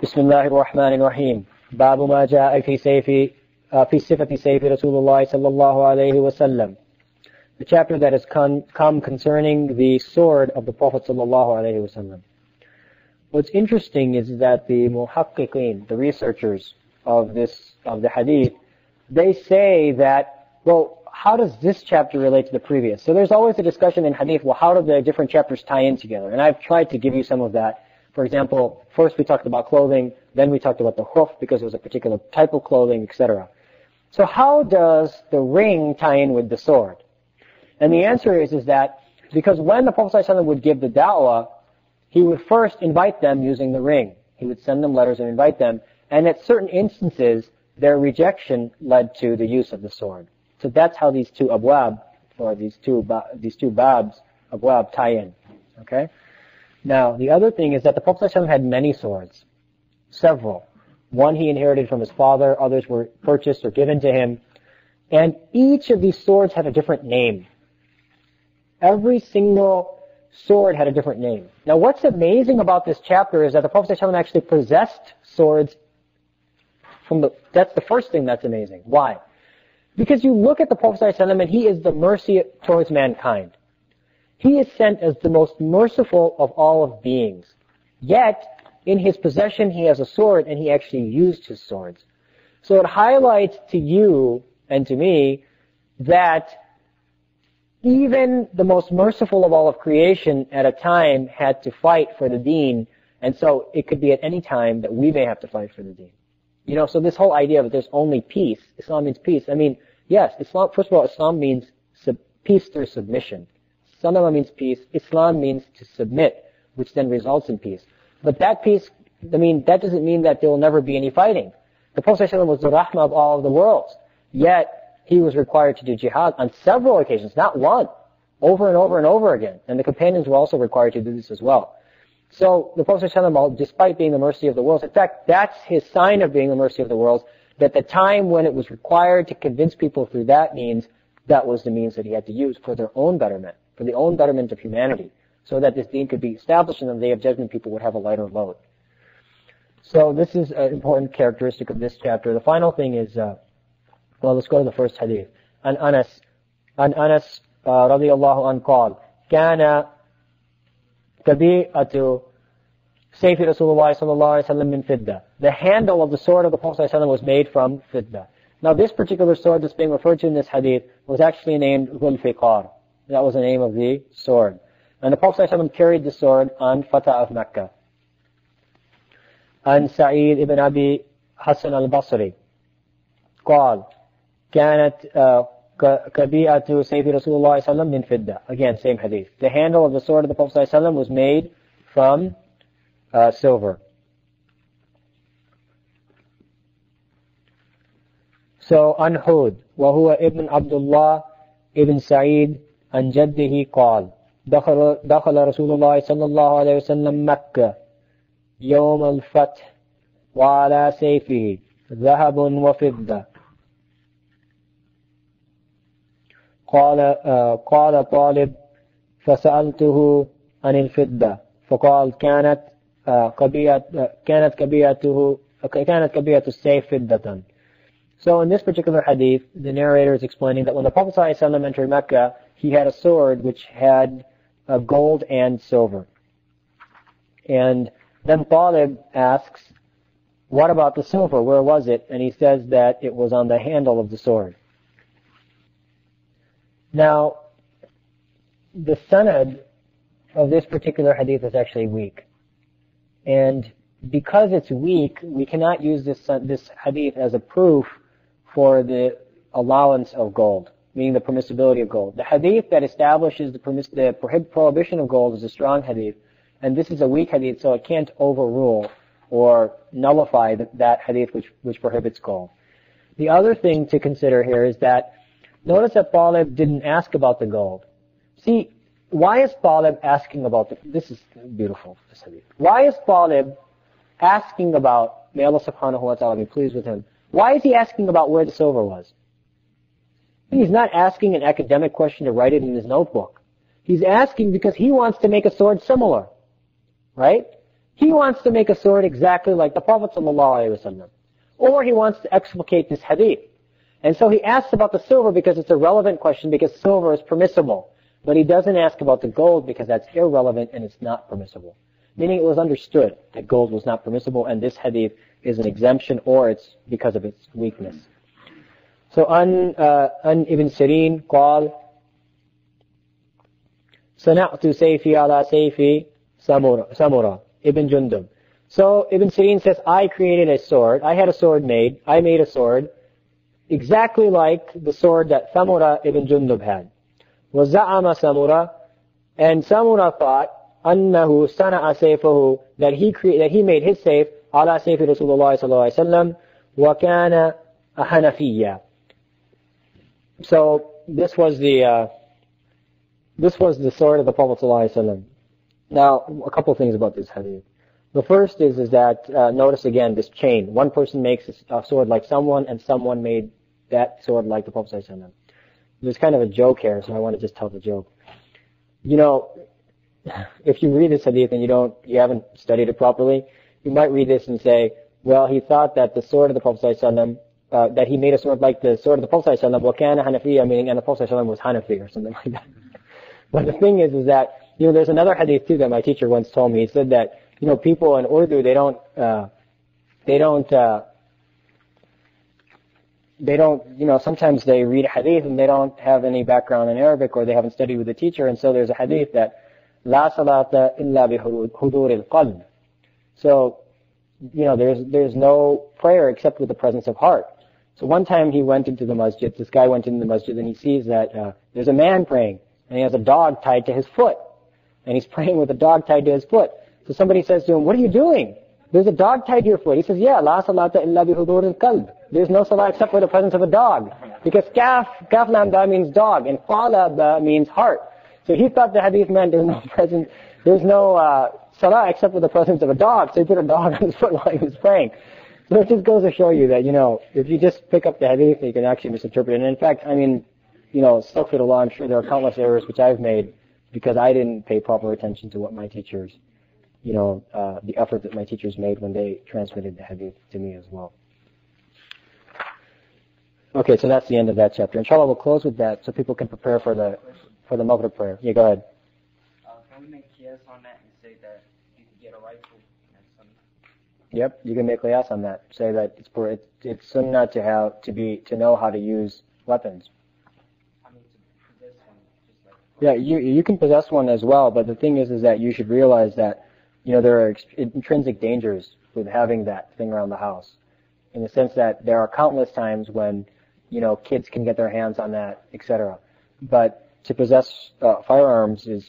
بسم الله الرحمن الرحيم باب ما جاء في صفة سيف رسول الله صلى الله عليه وسلم. The chapter that has come concerning the sword of the Prophet sallallahu alaihi wasallam. What's interesting is that the muhaqqiqeen, the researchers of the hadith, they say that, well, how does this chapter relate to the previous? So there's always a discussion in hadith, well, how do the different chapters tie in together? And I've tried to give you some of that. For example, first we talked about clothing, then we talked about the khuf because it was a particular type of clothing, etc. So how does the ring tie in with the sword? And the answer is that because when the Prophet ﷺ would give the da'wah, he would first invite them using the ring. He would send them letters and invite them. And at certain instances, their rejection led to the use of the sword. So that's how these two abwab, or these two babs, abwab, tie in. Okay? Now, the other thing is that the Prophet ﷺ had many swords. Several. One he inherited from his father, others were purchased or given to him. And each of these swords had a different name. Every single sword had a different name. Now what's amazing about this chapter is that the Prophet ﷺ actually possessed swords that's the first thing that's amazing. Why? Because you look at the Prophet ﷺ and he is the mercy towards mankind. He is sent as the most merciful of all of beings. Yet, in his possession he has a sword and he actually used his swords. So it highlights to you and to me that even the most merciful of all of creation at a time had to fight for the deen, and so it could be at any time that we may have to fight for the deen. You know, so this whole idea of there's only peace, Islam means peace. I mean, yes, Islam, first of all, Islam means peace through submission. Salama means peace, Islam means to submit, which then results in peace. But that peace, I mean, that doesn't mean that there will never be any fighting. The Prophet ﷺ was the rahmah of all of the worlds, yet he was required to do jihad on several occasions, not one, over and over and over again. And the companions were also required to do this as well. So the Prophet ﷺ, despite being the mercy of the worlds, in fact, that's his sign of being the mercy of the worlds, that the time when it was required to convince people through that means, that was the means that he had to use for their own betterment, for the own betterment of humanity, so that this deen could be established and on the day of judgment people would have a lighter load. So this is an important characteristic of this chapter. The final thing is, well, let's go to the first hadith. An Anas radiyallahu anhu قال كان كبيئة سيف رسول الله صلى الله عليه وسلم من فضة. The handle of the sword of the Prophet ﷺ was made from fidda. Now this particular sword that's being referred to in this hadith was actually named Dhul Fiqar. That was the name of the sword. And the Prophet ﷺ carried the sword on Fatah of Mecca. عن سعيد ibn Abi Hassan al-Basri قال كانت كبيئة سيف رسول الله صلى الله عليه وسلم من فضة. Again, same hadith. The handle of the sword of the Prophet ﷺ was made from silver. So, عن هود وهو ابن عبد الله ابن سعيد عن جده قال دخل رسول الله صلى الله عليه وسلم مكة يوم الفتح وعلى سيفه ذهب وفضة. قال طالب فسألته عن الفضة فقال كانت كبيئة السيف فضة. So in this particular hadith, the narrator is explaining that when the Prophet ﷺ entered Mecca, he had a sword which had gold and silver. And then Talib asks, what about the silver? Where was it? And he says that it was on the handle of the sword. Now, the sanad of this particular hadith is actually weak. And because it's weak, we cannot use this hadith as a proof for the allowance of gold, meaning the permissibility of gold. The hadith that establishes the prohibition of gold is a strong hadith, and this is a weak hadith, so it can't overrule or nullify that hadith which prohibits gold. The other thing to consider here is that notice that Talib didn't ask about the gold. See, why is Talib asking about this is beautiful, this hadith. Why is Talib asking about, may Allah subhanahu wa ta'ala be pleased with him, why is he asking about where the silver was? He's not asking an academic question to write it in his notebook. He's asking because he wants to make a sword similar. Right? He wants to make a sword exactly like the Prophet ﷺ. Or he wants to explicate this hadith. And so he asks about the silver because it's a relevant question, because silver is permissible. But he doesn't ask about the gold because that's irrelevant and it's not permissible. Meaning it was understood that gold was not permissible, and this hadith is an exemption, or it's because of its weakness. So an Ibn Sirin قال صنعت سيفي على سيفي سمرة Ibn Jundub. So Ibn Sirin says, I created a sword. I had a sword made. I made a sword exactly like the sword that Samura ibn Jundub had. وَزَعَمَ Samura, and Samura thought أنه صنع سيفه, that he made his safe على سيف رسول الله صلى الله عليه وسلم وكان حنفيا. So this was the sword of the Prophet صلى الله عليه وسلم. Now, a couple of things about this hadith. The first is that notice again this chain. One person makes a sword like someone, and someone made that sword like the Prophet sallallahu alaihi wasallam. There's kind of a joke here, so I want to just tell the joke. You know, if you read this hadith and you haven't studied it properly, you might read this and say, well, he thought that the sword of the Prophet sallallahu alaihi wasallam, that he made a sword like the sword of the Prophet sallallahu alaihi wasallam, وَكَانَ حَنَفِيًّا, meaning, and the Prophet sallallahu alaihi wasallam was Hanafi or something like that. But the thing is that, there's another hadith too that my teacher once told me. He said that, people in Urdu, they don't, sometimes they read a hadith and they don't have any background in Arabic, or they haven't studied with a teacher, and so there's a hadith that La salata illa bi hudur al-qalb. So, there's no prayer except with the presence of heart. So one time he went into the masjid, this guy went into the masjid, and he sees that there's a man praying, and he has a dog tied to his foot. And he's praying with a dog tied to his foot. So somebody says to him, what are you doing? There's a dog tied to your foot. He says, yeah, la salata illa bi hudur al-qalb. There's no salah except for the presence of a dog. Because kaf lam ba means dog, and qala ba means heart. So he thought the hadith meant there's no salah except for the presence of a dog. So he put a dog on his foot while he was praying. So it just goes to show you that, if you just pick up the hadith, you can actually misinterpret it. And in fact, astaghfirullah, I'm sure there are countless errors which I've made because I didn't pay proper attention to what my teachers, the effort that my teachers made when they transmitted the hadith to me as well. Okay, so that's the end of that chapter. Inshallah, we'll close with that so people can prepare for the Maghrib prayer. Yeah, go ahead. Can we make qiyas on that and say that you can get a rifle and some? Yep, you can make qiyas on that. Say that it's sunnah to know how to use weapons. Yeah, you can possess one as well, but the thing is that you should realize that, there are intrinsic dangers with having that thing around the house. In the sense that there are countless times when, kids can get their hands on that, etc. But to possess firearms is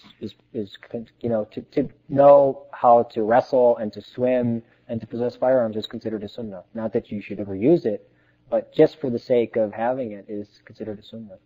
to know how to wrestle and to swim and to possess firearms is considered a sunnah. Not that you should ever use it, but just for the sake of having it is considered a sunnah.